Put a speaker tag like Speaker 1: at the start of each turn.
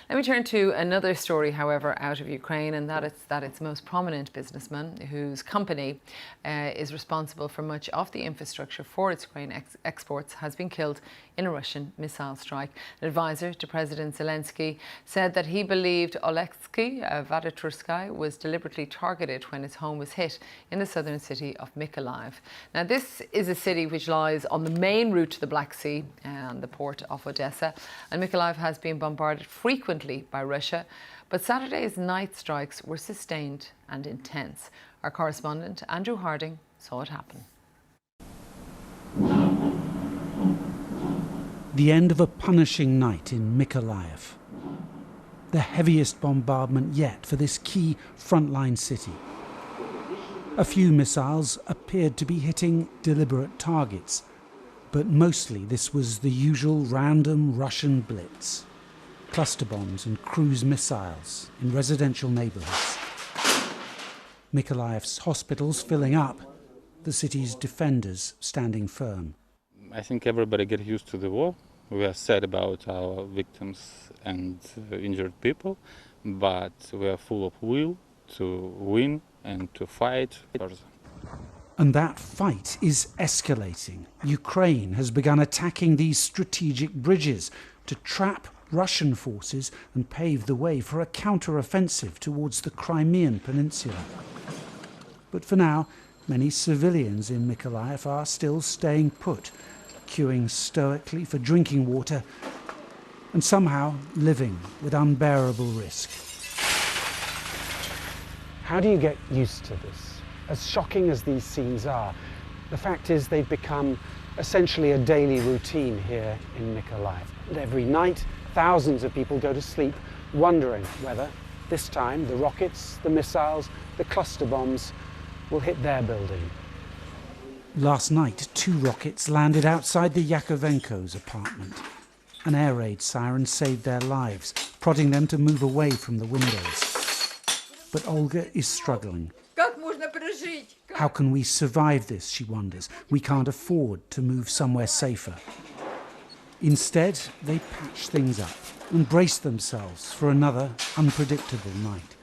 Speaker 1: Let me turn to another story, however, out of Ukraine, and that its most prominent businessman, whose company is responsible for much of the infrastructure for its grain exports, has been killed in a Russian missile strike. An advisor to President Zelensky said that he believed Oleksiy Vadatursky was deliberately targeted when his home was hit in the southern city of Mykolaiv. Now, this is a city which lies on the main route to the Black Sea and the port of Odessa, and Mykolaiv has been bombarded frequently by Russia, but Saturday's night strikes were sustained and intense. Our correspondent Andrew Harding saw it happen.
Speaker 2: The end of a punishing night in Mykolaiv. The heaviest bombardment yet for this key frontline city. A few missiles appeared to be hitting deliberate targets, but mostly this was the usual random Russian blitz. Cluster bombs and cruise missiles in residential neighbourhoods. Mykolaiv's hospitals filling up, the city's defenders standing firm.
Speaker 3: I think everybody gets used to the war. We are sad about our victims and injured people, but we are full of will to win and to fight further.
Speaker 2: And that fight is escalating. Ukraine has begun attacking these strategic bridges to trap Russian forces and pave the way for a counter-offensive towards the Crimean Peninsula. But for now, many civilians in Mykolaiv are still staying put, queuing stoically for drinking water and somehow living with unbearable risk. How do you get used to this? As shocking as these scenes are, the fact is they've become essentially a daily routine here in Mykolaiv. And every night, thousands of people go to sleep wondering whether, this time, the rockets, the missiles, the cluster bombs will hit their building. Last night, 2 rockets landed outside the Yakovenko's apartment. An air raid siren saved their lives, prodding them to move away from the windows. But Olga is struggling. How can we survive this, she wonders. We can't afford to move somewhere safer. Instead, they patch things up and brace themselves for another unpredictable night.